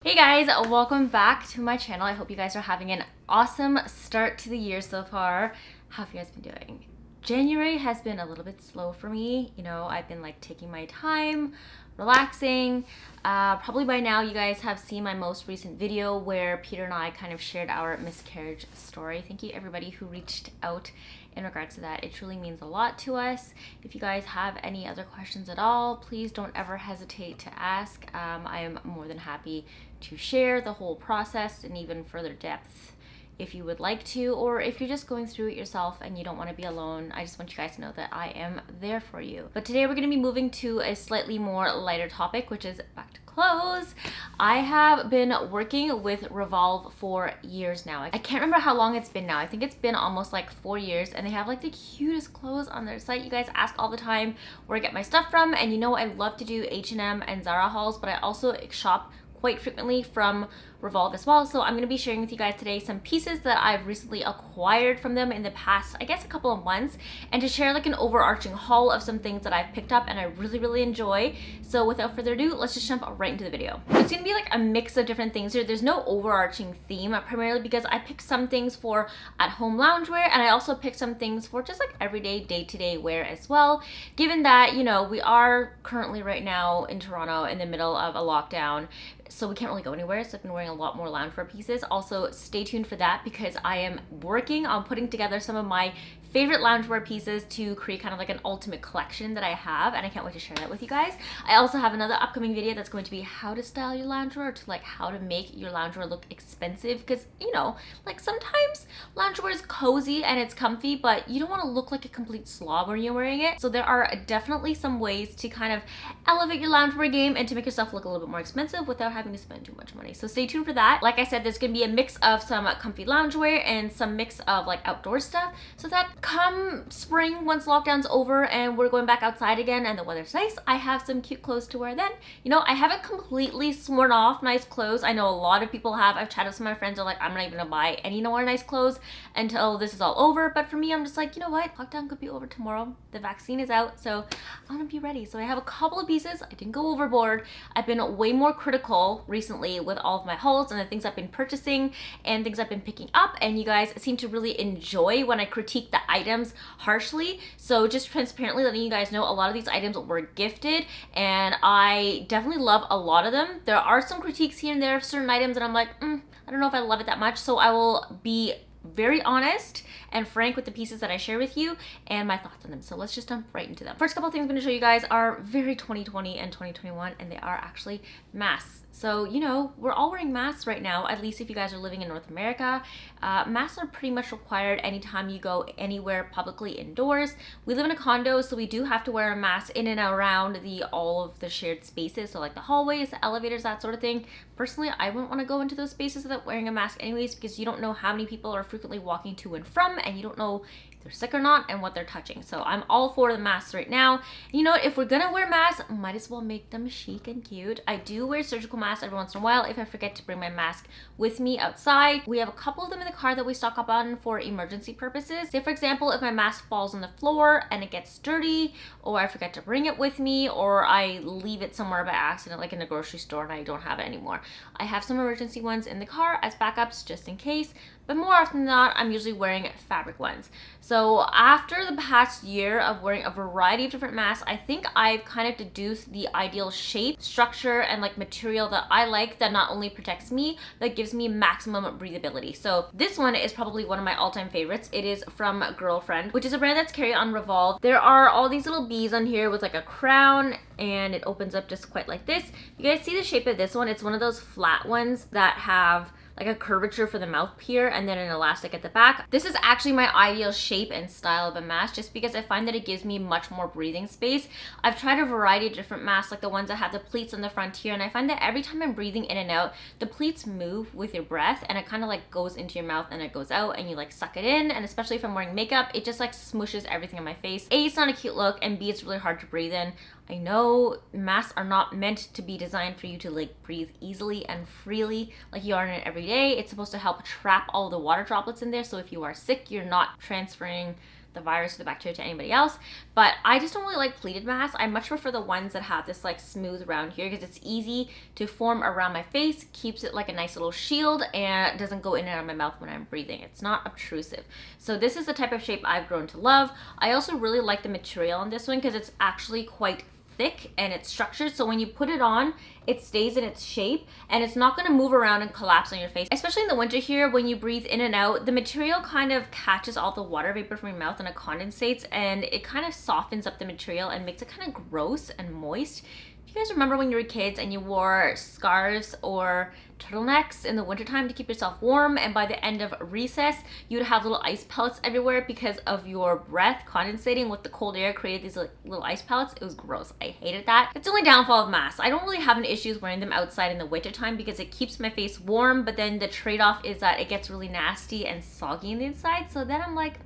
Hey guys, welcome back to my channel. I hope you guys are having an awesome start to the year so far. How have you guys been doing? January has been a little bit slow for me. You know, I've been like taking my time, relaxing. Probably by now you guys have seen my most recent video where Peter and I kind of shared our miscarriage story. Thank you everybody who reached out in regards to that. It truly means a lot to us. If you guys have any other questions at all, please don't ever hesitate to ask. I am more than happy to share the whole process in even further depth if you would like to, or if you're just going through it yourself and you don't want to be alone. I just want you guys to know that I am there for you. But today we're going to be moving to a slightly more lighter topic, which is back to clothes. I have been working with Revolve for years now. I can't remember how long it's been now. I think it's been almost like 4 years, and they have like the cutest clothes on their site. You guys ask all the time where I get my stuff from, and you know I love to do H&M and Zara hauls, but I also shop quite frequently from Revolve as well. So I'm going to be sharing with you guys today some pieces that I've recently acquired from them in the past, I guess, a couple of months, and to share like an overarching haul of some things that I've picked up and I really enjoy. So without further ado, let's just jump right into the video. It's going to be like a mix of different things here. There's no overarching theme, primarily because I picked some things for at-home loungewear, and I also picked some things for just like everyday day-to-day wear as well, given that, you know, we are currently right now in Toronto in the middle of a lockdown, so we can't really go anywhere. So I've been wearing a lot more loungewear pieces. Also, stay tuned for that because I am working on putting together some of my favorite loungewear pieces to create kind of like an ultimate collection that I have, and I can't wait to share that with you guys. I also have another upcoming video that's going to be how to style your loungewear, to like how to make your loungewear look expensive, because you know, like sometimes loungewear is cozy and it's comfy, but you don't want to look like a complete slob when you're wearing it. So there are definitely some ways to kind of elevate your loungewear game and to make yourself look a little bit more expensive without having to spend too much money. So stay tuned for that. Like I said, there's gonna be a mix of some comfy loungewear and some mix of like outdoor stuff, so that come spring, once lockdown's over and we're going back outside again and the weather's nice, I have some cute clothes to wear then. You know, I haven't completely sworn off nice clothes. I know a lot of people have. I've chatted with some of my friends who are like, I'm not even gonna buy any more nice clothes until this is all over. But for me, I'm just like, you know what? Lockdown could be over tomorrow. The vaccine is out, so I wanna be ready. So I have a couple of pieces. I didn't go overboard. I've been way more critical recently with all of my hauls and the things I've been purchasing and things I've been picking up, and you guys seem to really enjoy when I critique the items harshly. So just transparently letting you guys know, a lot of these items were gifted and I definitely love a lot of them. There are some critiques here and there of certain items and I'm like, I don't know if I love it that much. So I will be very honest and frank with the pieces that I share with you and my thoughts on them. So let's just jump right into them. First couple of things I'm going to show you guys are very 2020 and 2021, and they are actually masks. So, you know, we're all wearing masks right now, at least if you guys are living in North America. Masks are pretty much required anytime you go anywhere publicly indoors. We live in a condo, so we do have to wear a mask in and around all of the shared spaces, so like the hallways, the elevators, that sort of thing. Personally, I wouldn't want to go into those spaces without wearing a mask anyways, because you don't know how many people are frequently walking to and from, and you don't know if they're sick or not and what they're touching. So I'm all for the masks right now. And you know what? If we're gonna wear masks, might as well make them chic and cute. I do wear surgical masks every once in a while if I forget to bring my mask with me outside. We have a couple of them in the car that we stock up on for emergency purposes. Say for example, if my mask falls on the floor and it gets dirty, or I forget to bring it with me, or I leave it somewhere by accident, like in a grocery store, and I don't have it anymore, I have some emergency ones in the car as backups just in case. But more often than not, I'm usually wearing fabric ones. So after the past year of wearing a variety of different masks, I think I've kind of deduced the ideal shape, structure, and like material that I like, that not only protects me, but gives me maximum breathability. So this one is probably one of my all-time favorites. It is from GRLFRND, which is a brand that's carried on Revolve. There are all these little bees on here with like a crown, and it opens up just quite like this. You guys see the shape of this one? It's one of those flat ones that have like a curvature for the mouth here and then an elastic at the back. This is actually my ideal shape and style of a mask, just because I find that it gives me much more breathing space. I've tried a variety of different masks, like the ones that have the pleats on the front here, and I find that every time I'm breathing in and out, the pleats move with your breath and it kind of like goes into your mouth and it goes out and you like suck it in. And especially if I'm wearing makeup, it just like smushes everything on my face. A, it's not a cute look, and B, it's really hard to breathe in. I know masks are not meant to be designed for you to like breathe easily and freely like you are in it every day. It's supposed to help trap all the water droplets in there, so if you are sick, you're not transferring the virus or the bacteria to anybody else. But I just don't really like pleated masks. I much prefer the ones that have this like smooth round here because it's easy to form around my face, keeps it like a nice little shield, and doesn't go in and out of my mouth when I'm breathing. It's not obtrusive. So this is the type of shape I've grown to love. I also really like the material on this one because it's actually quite thick and it's structured, so when you put it on, it stays in its shape and it's not going to move around and collapse on your face. Especially in the winter here, when you breathe in and out, the material kind of catches all the water vapor from your mouth and it condensates, and it kind of softens up the material and makes it kind of gross and moist. If you guys remember when you were kids and you wore scarves or turtlenecks in the wintertime to keep yourself warm, and by the end of recess you would have little ice pellets everywhere because of your breath condensating with the cold air, created these little ice pellets. It was gross. I hated that. It's the only downfall of masks. I don't really have any issues wearing them outside in the wintertime because it keeps my face warm, but then the trade-off is that it gets really nasty and soggy in the inside, so then I'm like,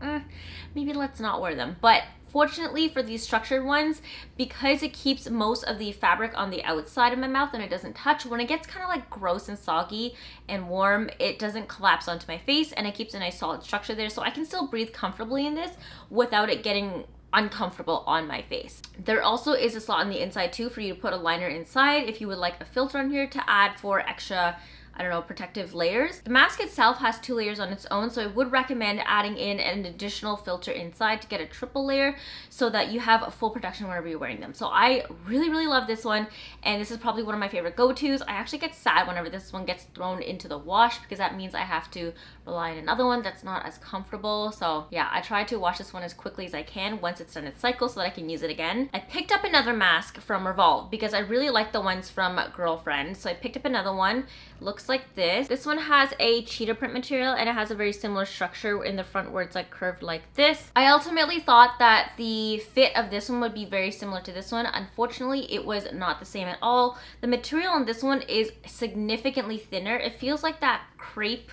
maybe let's not wear them. But fortunately for these structured ones, because it keeps most of the fabric on the outside of my mouth and it doesn't touch, when it gets kind of like gross and soggy and warm, it doesn't collapse onto my face and it keeps a nice solid structure there, so I can still breathe comfortably in this without it getting uncomfortable on my face. There also is a slot on the inside too for you to put a liner inside if you would like a filter on here to add for extra, I don't know, protective layers. The mask itself has 2 layers on its own, so I would recommend adding in an additional filter inside to get a triple layer so that you have a full protection whenever you're wearing them. So I really, really love this one, and this is probably one of my favorite go-tos. I actually get sad whenever this one gets thrown into the wash because that means I have to rely on another one that's not as comfortable. So yeah, I try to wash this one as quickly as I can once it's done its cycle so that I can use it again. I picked up another mask from Revolve because I really like the ones from GRLFRND, so I picked up another one. Looks like this. This one has a cheetah print material and it has a very similar structure in the front where it's like curved like this. I ultimately thought that the fit of this one would be very similar to this one. Unfortunately, it was not the same at all. The material on this one is significantly thinner. It feels like that crepe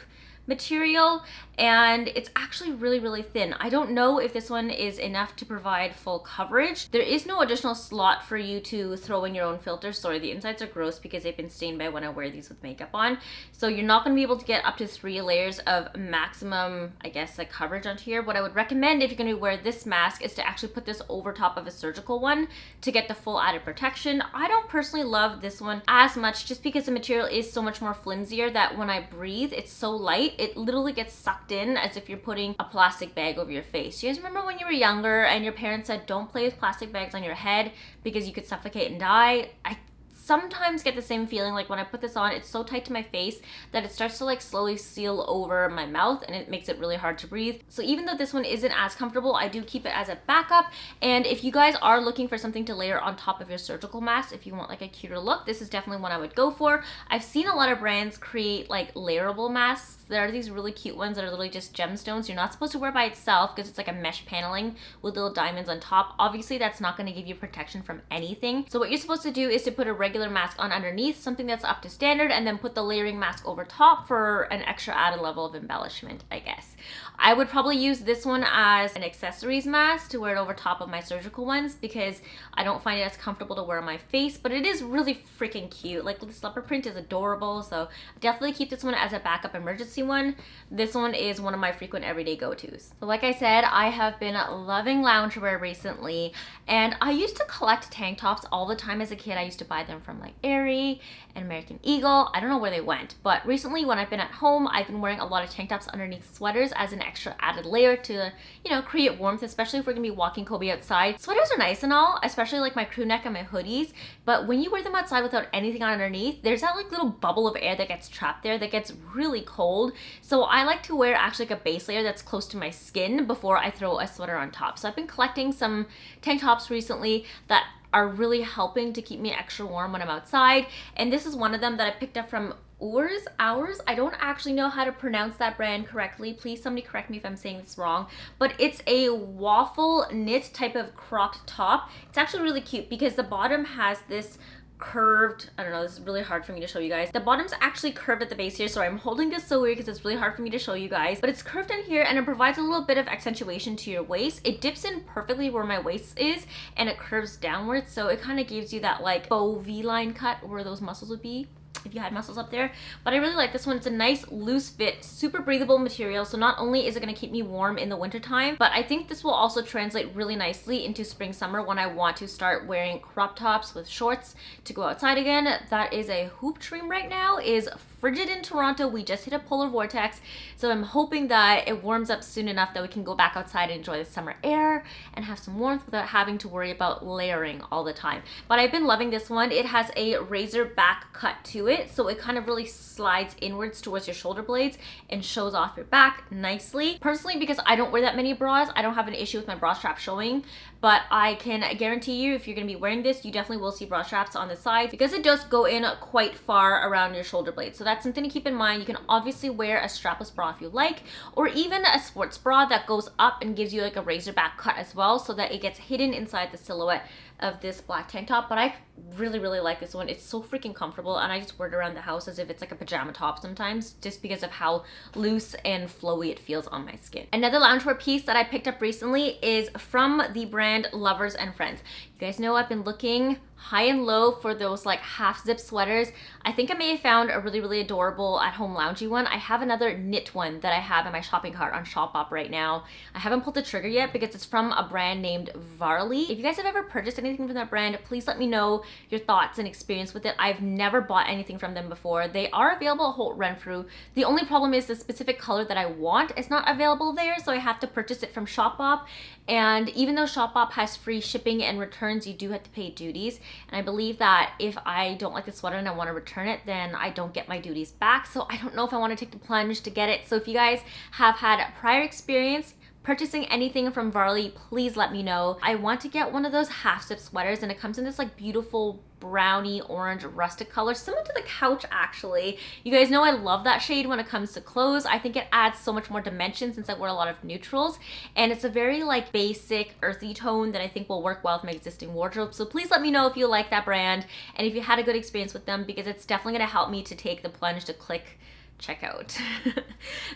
material, and it's actually really, really thin. I don't know if this one is enough to provide full coverage. There is no additional slot for you to throw in your own filter. Sorry, the insides are gross because they've been stained by when I wear these with makeup on. So you're not going to be able to get up to 3 layers of maximum, I guess, like coverage onto here. What I would recommend if you're going to wear this mask is to actually put this over top of a surgical one to get the full added protection. I don't personally love this one as much just because the material is so much more flimsier that when I breathe, it's so light, it literally gets sucked in as if you're putting a plastic bag over your face. You guys remember when you were younger and your parents said don't play with plastic bags on your head because you could suffocate and die? I sometimes get the same feeling like when I put this on, it's so tight to my face that it starts to like slowly seal over my mouth and it makes it really hard to breathe. So even though this one isn't as comfortable, I do keep it as a backup. And if you guys are looking for something to layer on top of your surgical mask, if you want like a cuter look, this is definitely one I would go for. I've seen a lot of brands create like layerable masks. There are these really cute ones that are literally just gemstones. You're not supposed to wear by itself because it's like a mesh paneling with little diamonds on top. Obviously, that's not going to give you protection from anything. So what you're supposed to do is to put a regular mask on underneath, something that's up to standard, and then put the layering mask over top for an extra added level of embellishment, I guess. I would probably use this one as an accessories mask to wear it over top of my surgical ones because I don't find it as comfortable to wear on my face, but it is really freaking cute. Like this leopard print is adorable, so definitely keep this one as a backup emergency one. This one is one of my frequent everyday go-tos. So like I said, I have been loving loungewear recently, and I used to collect tank tops all the time as a kid. I used to buy them from like Ivory and American Eagle. I don't know where they went, but recently when I've been at home, I've been wearing a lot of tank tops underneath sweaters as an extra added layer to, you know, create warmth, especially if we're gonna be walking Kobe outside. Sweaters are nice and all, especially like my crew neck and my hoodies, but when you wear them outside without anything on underneath, there's that like little bubble of air that gets trapped there that gets really cold. So I like to wear actually like a base layer that's close to my skin before I throw a sweater on top. So I've been collecting some tank tops recently that are really helping to keep me extra warm when I'm outside, and this is one of them that I picked up from h.ours. I don't actually know how to pronounce that brand correctly. Please somebody correct me if I'm saying this wrong, but it's a waffle knit type of cropped top. It's actually really cute because the bottom has this curved, I don't know, this is really hard for me to show you guys. The bottom's actually curved at the base here, so I'm holding this so weird because it's really hard for me to show you guys, but it's curved in here and it provides a little bit of accentuation to your waist. It dips in perfectly where my waist is and it curves downwards, so it kind of gives you that like Beau V-line cut where those muscles would be. if you had muscles up there. But I really like this one. It's a nice loose fit, super breathable material. So not only is it going to keep me warm in the winter time, but I think this will also translate really nicely into spring summer when I want to start wearing crop tops with shorts to go outside again. That is a hoop dream right now. Is frigid in Toronto. We just hit a polar vortex, so I'm hoping that it warms up soon enough that we can go back outside and enjoy the summer air and have some warmth without having to worry about layering all the time. But I've been loving this one. It has a razor back cut to it, so it kind of really slides inwards towards your shoulder blades and shows off your back nicely. Personally, because I don't wear that many bras, I don't have an issue with my bra strap showing, but I can guarantee you if you're going to be wearing this, you definitely will see bra straps on the sides because it does go in quite far around your shoulder blade. So that's something to keep in mind. You can obviously wear a strapless bra if you like, or even a sports bra that goes up and gives you like a razor back cut as well, so that it gets hidden inside the silhouette of this black tank top. But I really like this one. It's so freaking comfortable, and I just wear it around the house as if it's like a pajama top sometimes, just because of how loose and flowy it feels on my skin. Another loungewear piece that I picked up recently is from the brand h.ours. You guys know I've been looking high and low for those like half zip sweaters. I think I may have found a really adorable at home loungy one. I have another knit one that I have in my shopping cart on Shopbop right now. I haven't pulled the trigger yet because it's from a brand named Varley. If you guys have ever purchased anything from that brand, please let me know your thoughts and experience with it. I've never bought anything from them before. They are available at Holt Renfrew. The only problem is the specific color that I want is not available there, so I have to purchase it from Shopbop. And even though Shopbop has free shipping and returns, you do have to pay duties. And I believe that if I don't like the sweater and I want to return it, then I don't get my duties back. So I don't know if I want to take the plunge to get it. So if you guys have had prior experience purchasing anything from Varley, please let me know. I want to get one of those half zip sweaters, and it comes in this like beautiful brownie orange rustic color, similar to the couch actually. You guys know I love that shade when it comes to clothes. I think it adds so much more dimension since I wear a lot of neutrals, and it's a very like basic earthy tone that I think will work well with my existing wardrobe. So please let me know if you like that brand and if you had a good experience with them, because it's definitely going to help me to take the plunge to click checkout.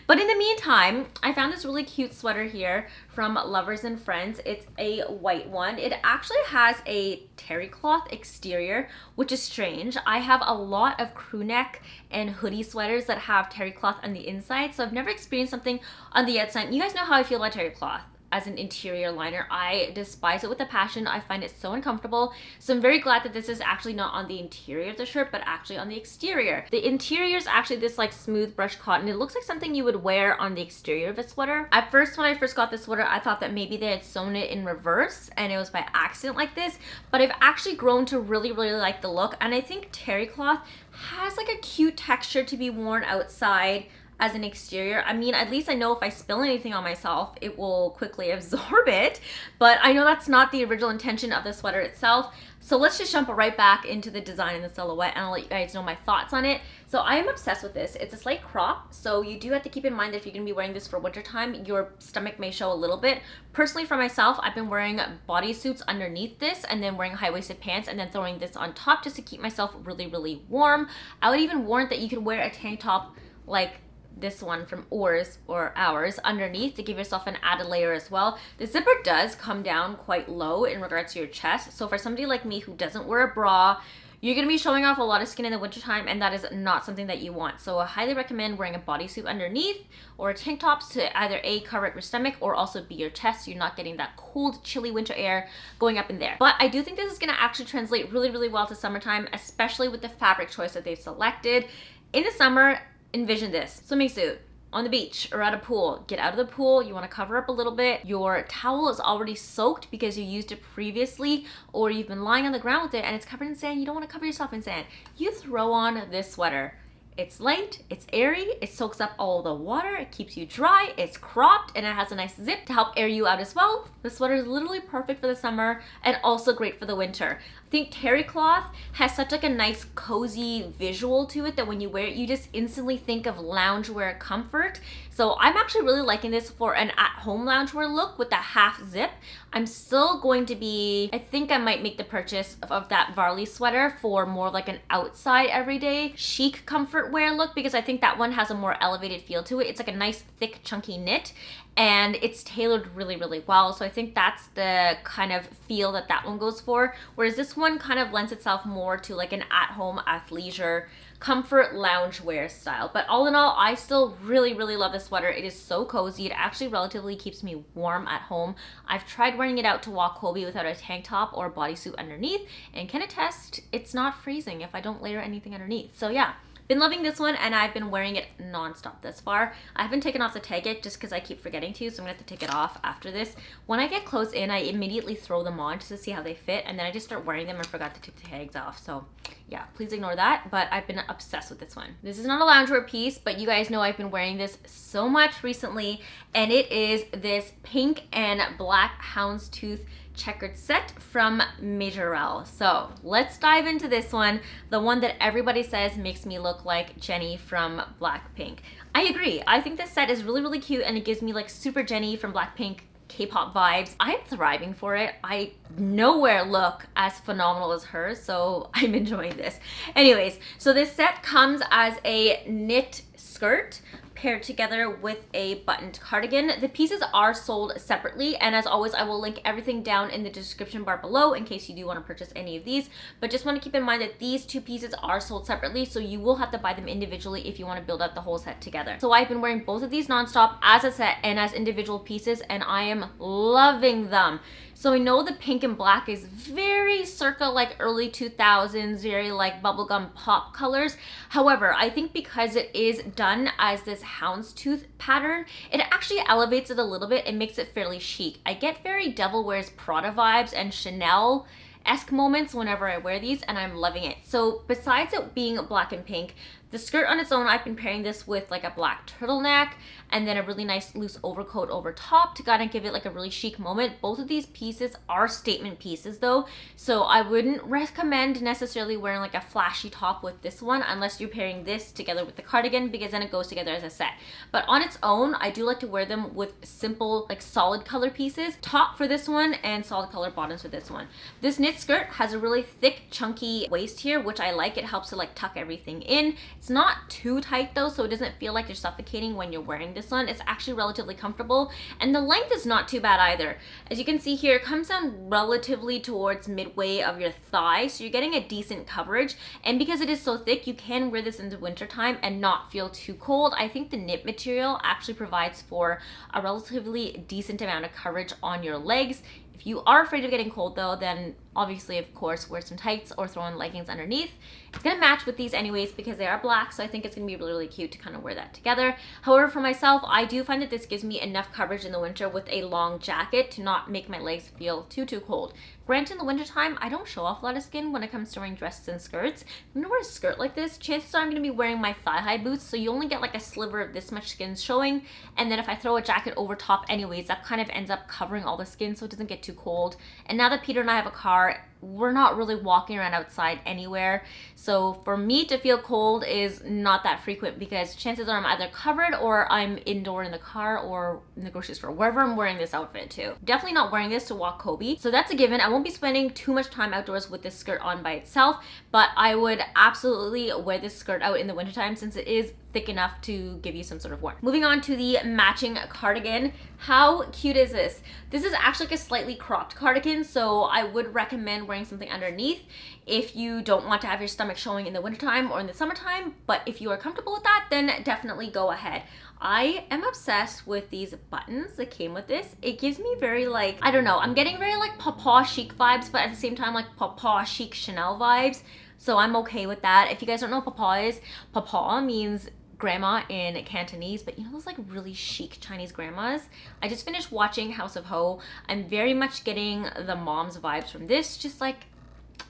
But in the meantime, I found this really cute sweater here from h.ours. It's a white one. It actually has a terry cloth exterior, which is strange. I have a lot of crew neck and hoodie sweaters that have terry cloth on the inside, so I've never experienced something on the outside. You guys know how I feel about terry cloth as an interior liner. I despise it with a passion. I find it so uncomfortable. So I'm very glad that this is actually not on the interior of the shirt, but actually on the exterior. The interior is actually this like smooth brushed cotton. It looks like something you would wear on the exterior of a sweater. At first, when I first got this sweater, I thought that maybe they had sewn it in reverse and it was by accident like this, but I've actually grown to really like the look. And I think terry cloth has like a cute texture to be worn outside as an exterior. I mean, at least I know if I spill anything on myself, it will quickly absorb it, but I know that's not the original intention of the sweater itself. So let's just jump right back into the design and the silhouette, and I'll let you guys know my thoughts on it. So I am obsessed with this. It's a slight crop, so you do have to keep in mind that if you're gonna be wearing this for wintertime, your stomach may show a little bit. Personally, for myself, I've been wearing bodysuits underneath this and then wearing high-waisted pants and then throwing this on top just to keep myself really warm. I would even warn that you could wear a tank top like this one from h.ours or h.ours underneath to give yourself an added layer as well. The zipper does come down quite low in regards to your chest, so for somebody like me who doesn't wear a bra, you're going to be showing off a lot of skin in the wintertime, and that is not something that you want. So I highly recommend wearing a bodysuit underneath or a tank top to either A, cover up your stomach, or also be your chest so you're not getting that cold, chilly winter air going up in there. But I do think this is going to actually translate really well to summertime, especially with the fabric choice that they've selected. In the summer, envision this: swimming suit on the beach or at a pool. Get out of the pool, you want to cover up a little bit. Your towel is already soaked because you used it previously, or you've been lying on the ground with it and it's covered in sand. You don't want to cover yourself in sand. You throw on this sweater. It's light, it's airy, it soaks up all the water, it keeps you dry, it's cropped, and it has a nice zip to help air you out as well. The sweater is literally perfect for the summer and also great for the winter. I think terry cloth has such like a nice cozy visual to it that when you wear it, you just instantly think of loungewear comfort. So I'm actually really liking this for an at-home loungewear look with the half zip. I'm still going to be, I think I might make the purchase of that Varley sweater for more like an outside everyday chic comfort wear look, because I think that one has a more elevated feel to it. It's like a nice thick chunky knit, and it's tailored really well. So I think that's the kind of feel that one goes for, whereas this one kind of lends itself more to like an at-home athleisure comfort loungewear style. But all in all, I still really love this sweater. It is so cozy. It actually relatively keeps me warm at home. I've tried wearing it out to walk Kobe without a tank top or bodysuit underneath, and can attest it's not freezing if I don't layer anything underneath. So yeah, been loving this one, and I've been wearing it non-stop thus far. I haven't taken off the tag yet just because I keep forgetting to, so I'm gonna have to take it off after this. When I get close in, I immediately throw them on just to see how they fit, and then I just start wearing them and forgot to take the tags off. So yeah, please ignore that, but I've been obsessed with this one. This is not a loungewear piece, but you guys know I've been wearing this so much recently, and it is this pink and black houndstooth checkered set from Majorelle. So let's dive into this one, the one that everybody says makes me look like Jenny from Blackpink. I agree. I think this set is really cute, and it gives me like super Jenny from Blackpink K-pop vibes. I'm thriving for it. I nowhere look as phenomenal as her, so I'm enjoying this. Anyways, so this set comes as a knit skirt paired together with a buttoned cardigan. The pieces are sold separately, and as always, I will link everything down in the description bar below in case you do want to purchase any of these. But just want to keep in mind that these two pieces are sold separately, so you will have to buy them individually if you want to build out the whole set together. So I've been wearing both of these nonstop as a set and as individual pieces, and I am loving them. So I know the pink and black is very circa like early 2000s, very like bubblegum pop colors. However, I think because it is done as this houndstooth pattern, it actually elevates it a little bit and makes it fairly chic. I get very Devil Wears Prada vibes and Chanel-esque moments whenever I wear these, and I'm loving it. So besides it being black and pink, the skirt on its own, I've been pairing this with like a black turtleneck and then a really nice loose overcoat over top to kind of give it like a really chic moment. Both of these pieces are statement pieces though, so I wouldn't recommend necessarily wearing like a flashy top with this one unless you're pairing this together with the cardigan, because then it goes together as a set. But on its own, I do like to wear them with simple like solid color pieces, top for this one and solid color bottoms for this one. This knit skirt has a really thick chunky waist here, which I like. It helps to like tuck everything in. It's not too tight though, so it doesn't feel like you're suffocating when you're wearing this one. It's actually relatively comfortable, and the length is not too bad either. As you can see here, it comes down relatively towards midway of your thigh, so you're getting a decent coverage. And because it is so thick, you can wear this into wintertime and not feel too cold. I think the knit material actually provides for a relatively decent amount of coverage on your legs. If you are afraid of getting cold though, then obviously, of course, wear some tights or throw on leggings underneath. It's gonna match with these anyways because they are black, so I think it's gonna be really cute to kind of wear that together. However, for myself, I do find that this gives me enough coverage in the winter with a long jacket to not make my legs feel too cold. Granted, in the wintertime, I don't show off a lot of skin when it comes to wearing dresses and skirts. If I'm gonna wear a skirt like this, chances are I'm gonna be wearing my thigh-high boots, so you only get like a sliver of this much skin showing, and then if I throw a jacket over top anyways, that kind of ends up covering all the skin so it doesn't get too cold. And now that Peter and I have a car, we're not really walking around outside anywhere, so for me to feel cold is not that frequent because chances are I'm either covered or I'm indoor in the car or in the grocery store, wherever I'm wearing this outfit to. Definitely not wearing this to walk Kobe, so that's a given. I won't be spending too much time outdoors with this skirt on by itself, but I would absolutely wear this skirt out in the wintertime since it is thick enough to give you some sort of warmth. Moving on to the matching cardigan. How cute is this? This is actually like a slightly cropped cardigan, so I would recommend wearing something underneath if you don't want to have your stomach showing in the wintertime or in the summertime, but if you are comfortable with that, then definitely go ahead. I am obsessed with these buttons that came with this. It gives me very like, I don't know, I'm getting very like papa chic vibes, but at the same time like papa chic Chanel vibes, so I'm okay with that. If you guys don't know what papa is, papa means grandma in Cantonese, but you know those like really chic Chinese grandmas? I just finished watching House of Ho. I'm very much getting the mom's vibes from this, just like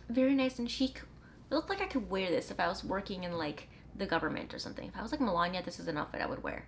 very nice and chic. It looked like I could wear this if I was working in like the government or something. If I was like Melania, this is an outfit I would wear.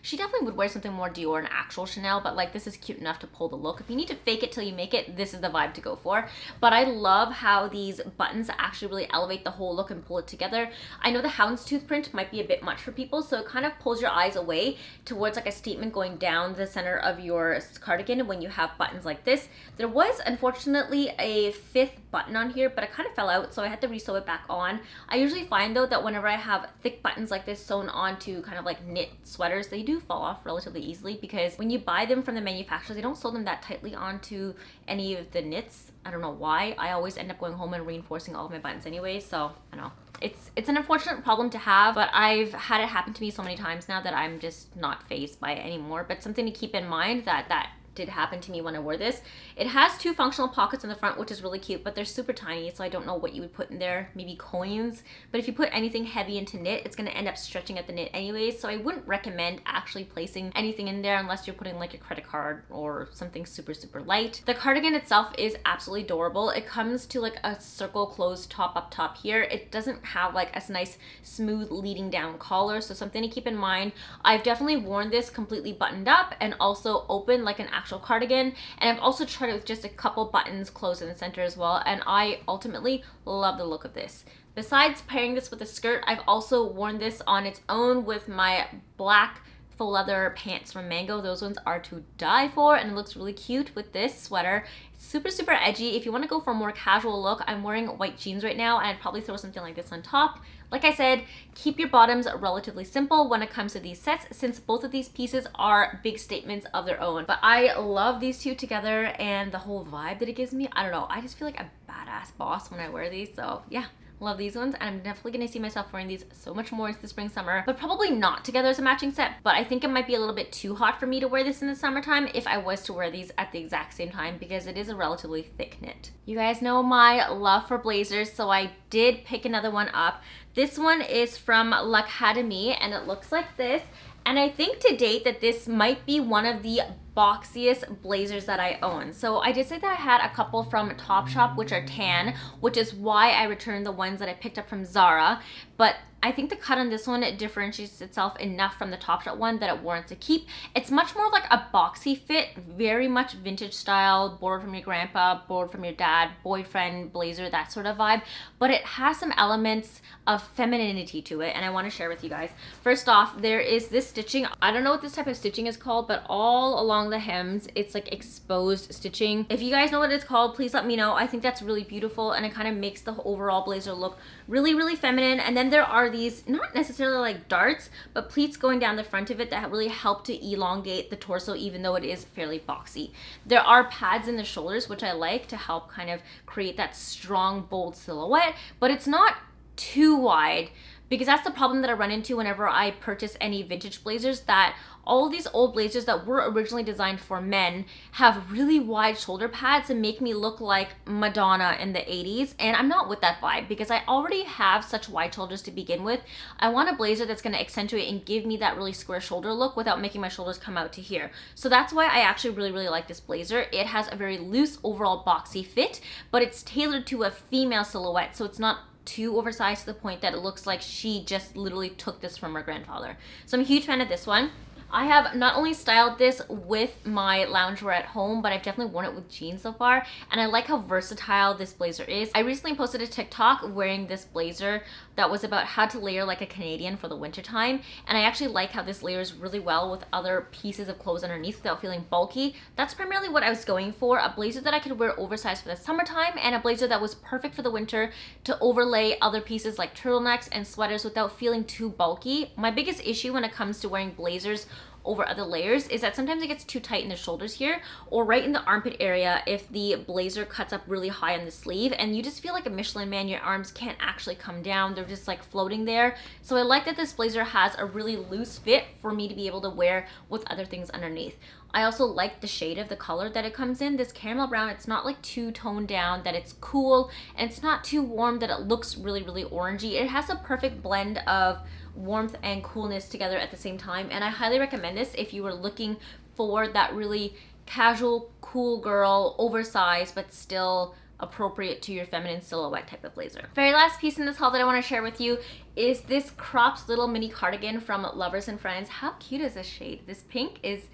She definitely would wear something more Dior and actual Chanel, but like this is cute enough to pull the look. If you need to fake it till you make it, this is the vibe to go for. But I love how these buttons actually really elevate the whole look and pull it together. I know the houndstooth print might be a bit much for people, so it kind of pulls your eyes away towards like a statement going down the center of your cardigan when you have buttons like this. There was unfortunately a fifth button on here, but it kind of fell out, so I had to re-sew it back on. I usually find though that whenever I have thick buttons like this sewn onto kind of like knit sweaters, they do fall off relatively easily because when you buy them from the manufacturers, they don't sew them that tightly onto any of the knits. I don't know why. I always end up going home and reinforcing all of my buttons anyway, so I don't know. It's an unfortunate problem to have, but I've had it happen to me so many times now that I'm just not fazed by it anymore. But something to keep in mind that did happen to me when I wore this. It has 2 functional pockets in the front, which is really cute, but they're super tiny, so I don't know what you would put in there. Maybe coins, but if you put anything heavy into knit, it's going to end up stretching at the knit anyways, so I wouldn't recommend actually placing anything in there unless you're putting like your credit card or something super light. The cardigan itself is absolutely adorable. It comes to like a circle closed top up top here. It doesn't have like a nice smooth leading down collar, so something to keep in mind. I've definitely worn this completely buttoned up and also open like an actual cardigan, and I've also tried it with just a couple buttons closed in the center as well, and I ultimately love the look of this. Besides pairing this with a skirt, I've also worn this on its own with my black faux leather pants from Mango. Those ones are to die for, and it looks really cute with this sweater. It's super edgy. If you want to go for a more casual look, I'm wearing white jeans right now, and I'd probably throw something like this on top. Like I said, keep your bottoms relatively simple when it comes to these sets, since both of these pieces are big statements of their own. But I love these two together and the whole vibe that it gives me. I don't know, I just feel like a badass boss when I wear these, so yeah. Love these ones, and I'm definitely gonna see myself wearing these so much more into the spring summer, but probably not together as a matching set. But I think it might be a little bit too hot for me to wear this in the summertime if I was to wear these at the exact same time, because it is a relatively thick knit. You guys know my love for blazers, so I did pick another one up. This one is from L'Academie, and it looks like this. And I think to date that this might be one of the boxiest blazers that I own. So I did say that I had a couple from Topshop, which are tan, which is why I returned the ones that I picked up from Zara. But I think the cut on this one, it differentiates itself enough from the Topshop one that it warrants a keep. It's much more of like a boxy fit, very much vintage style, borrowed from your grandpa, borrowed from your dad, boyfriend, blazer, that sort of vibe. But it has some elements of femininity to it, and I want to share with you guys. First off, there is this stitching. I don't know what this type of stitching is called, but all along the hems, it's like exposed stitching. If you guys know what it's called, please let me know. I think that's really beautiful, and it kind of makes the overall blazer look really feminine. And then there are these, not necessarily like darts, but pleats going down the front of it that really help to elongate the torso, even though it is fairly boxy. There are pads in the shoulders, which I like to help kind of create that strong, bold silhouette, but it's not too wide, because that's the problem that I run into whenever I purchase any vintage blazers, that all these old blazers that were originally designed for men have really wide shoulder pads and make me look like Madonna in the 80s, and I'm not with that vibe because I already have such wide shoulders to begin with. I want a blazer that's going to accentuate and give me that really square shoulder look without making my shoulders come out to here. So that's why I actually really like this blazer. It has a very loose overall boxy fit, but it's tailored to a female silhouette, so it's not too oversized to the point that it looks like she just literally took this from her grandfather. So I'm a huge fan of this one. I have not only styled this with my loungewear at home, but I've definitely worn it with jeans so far, and I like how versatile this blazer is. I recently posted a TikTok wearing this blazer that was about how to layer like a Canadian for the winter time, and I actually like how this layers really well with other pieces of clothes underneath without feeling bulky. That's primarily what I was going for, a blazer that I could wear oversized for the summertime, and a blazer that was perfect for the winter to overlay other pieces like turtlenecks and sweaters without feeling too bulky. My biggest issue when it comes to wearing blazers over other layers is that sometimes it gets too tight in the shoulders here, or right in the armpit area if the blazer cuts up really high on the sleeve, and you just feel like a Michelin man. Your arms can't actually come down, they're just like floating there. So I like that this blazer has a really loose fit for me to be able to wear with other things underneath. I also like the shade of the color that it comes in, this caramel brown. It's not like too toned down that it's cool, and it's not too warm that it looks really orangey. It has a perfect blend of warmth and coolness together at the same time, and I highly recommend this if you were looking for that really casual, cool girl, oversized but still appropriate to your feminine silhouette type of blazer. Very last piece in this haul that I want to share with you is this cropped little mini cardigan from Lovers and Friends. How cute is this shade? This pink is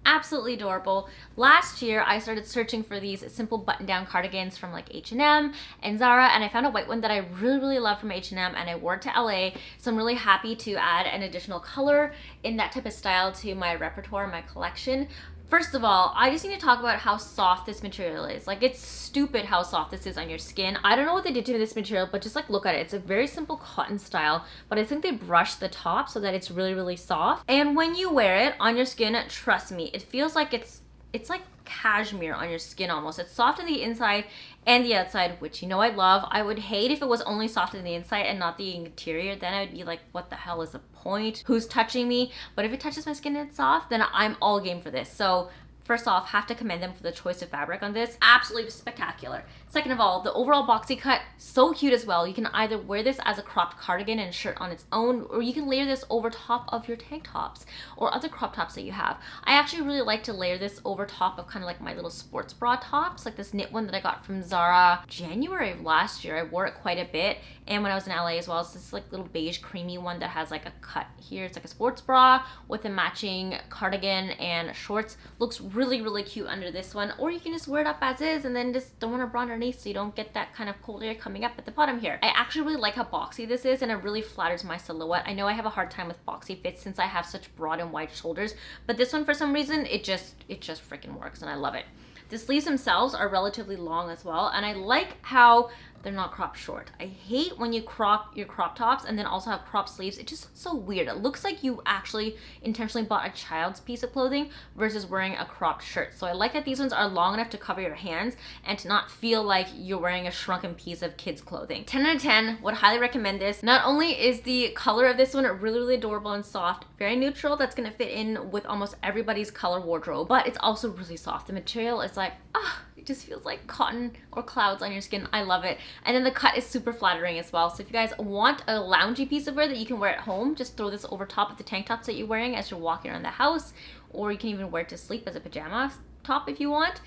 absolutely adorable. Last year I started searching for these simple button-down cardigans from like H&M and Zara, and I found a white one that I really love from H&M, and I wore it to LA, so I'm really happy to add an additional color in that type of style to my repertoire, my collection. First of all, I just need to talk about how soft this material is. Like, it's stupid how soft this is on your skin. I don't know what they did to this material, but just like look at it. It's a very simple cotton style, but I think they brushed the top so that it's really, really soft. And when you wear it on your skin, trust me, it feels like it's like cashmere on your skin almost. It's soft on the inside and the outside, which you know I love. I would hate if it was only soft on the inside and not the interior. Then I would be like, what the hell is the point? Who's touching me? But if it touches my skin and it's soft, then I'm all game for this. So first off, have to commend them for the choice of fabric on this. Absolutely spectacular. Second of all, the overall boxy cut, so cute as well. You can either wear this as a cropped cardigan and shirt on its own, or you can layer this over top of your tank tops or other crop tops that you have. I actually really like to layer this over top of kind of like my little sports bra tops, like this knit one that I got from Zara January of last year. I wore it quite a bit. And when I was in LA as well, it's this like little beige creamy one that has like a cut here. It's like a sports bra with a matching cardigan and shorts. Looks really, really cute under this one. Or you can just wear it up as is and then just don't want to bra underneath so you don't get that kind of cold air coming up at the bottom here. I actually really like how boxy this is and it really flatters my silhouette. I know I have a hard time with boxy fits since I have such broad and wide shoulders, but this one for some reason, it just freaking works and I love it. The sleeves themselves are relatively long as well, and I like how they're not cropped short. I hate when you crop your crop tops and then also have crop sleeves. It's just so weird. It looks like you actually intentionally bought a child's piece of clothing versus wearing a cropped shirt. So I like that these ones are long enough to cover your hands and to not feel like you're wearing a shrunken piece of kids clothing. 10 out of 10, would highly recommend this. Not only is the color of this one really, really adorable and soft, very neutral, that's gonna fit in with almost everybody's color wardrobe, but it's also really soft. The material is like, it just feels like cotton or clouds on your skin. I love it. And then the cut is super flattering as well. So if you guys want a loungy piece of wear that you can wear at home, just throw this over top of the tank tops that you're wearing as you're walking around the house, or you can even wear it to sleep as a pajama top if you want.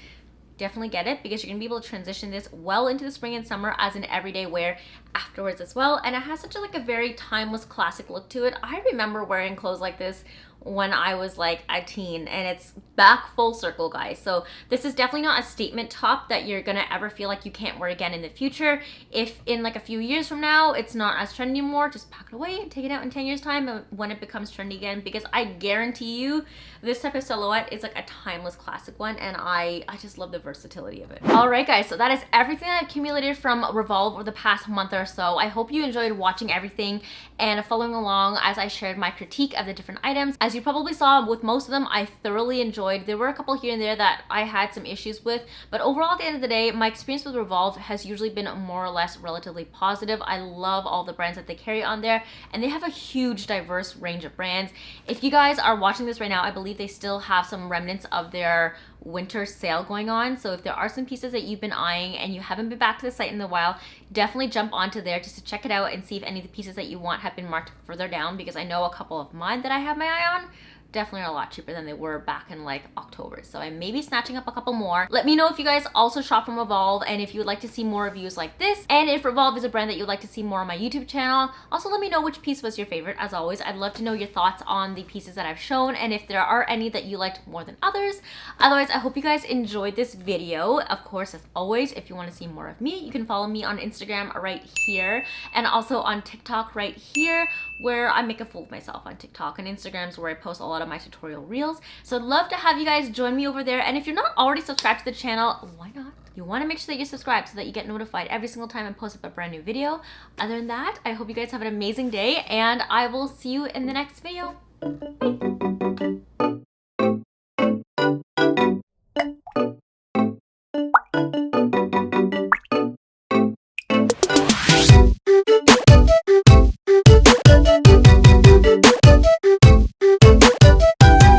Definitely get it because you're gonna be able to transition this well into the spring and summer as an everyday wear afterwards as well. And it has such a very timeless classic look to it. I remember wearing clothes like this when I was like a teen, and it's back full circle, guys. So this is definitely not a statement top that you're gonna ever feel like you can't wear again in the future. If in like a few years from now it's not as trendy anymore, just pack it away and take it out in 10 years time when it becomes trendy again, because I guarantee you this type of silhouette is like a timeless classic one, and I just love the versatility of it. All right, guys, so that is everything I've accumulated from Revolve over the past month or so. I hope you enjoyed watching everything and following along as I shared my critique of the different items. As you probably saw, with most of them, I thoroughly enjoyed. There were a couple here and there that I had some issues with, but overall at the end of the day, my experience with Revolve has usually been more or less relatively positive. I love all the brands that they carry on there, and they have a huge diverse range of brands. If you guys are watching this right now, I believe they still have some remnants of their winter sale going on. So if there are some pieces that you've been eyeing and you haven't been back to the site in a while, definitely jump onto there just to check it out and see if any of the pieces that you want have been marked further down, because I know a couple of mine that I have my eye on definitely are a lot cheaper than they were back in like October. So I may be snatching up a couple more. Let me know if you guys also shop from Revolve and if you would like to see more reviews like this, and if Revolve is a brand that you'd like to see more on my YouTube channel. Also, let me know which piece was your favorite. As always, I'd love to know your thoughts on the pieces that I've shown and if there are any that you liked more than others. Otherwise, I hope you guys enjoyed this video. Of course, as always, if you want to see more of me, you can follow me on Instagram right here, and also on TikTok right here, where I make a fool of myself on TikTok, and Instagram's where I post a lot of my tutorial reels. So I'd love to have you guys join me over there. And if you're not already subscribed to the channel, why not? You want to make sure that you're subscribed so that you get notified every single time I post up a brand new video. Other than that, I hope you guys have an amazing day, and I will see you in the next video. Bye.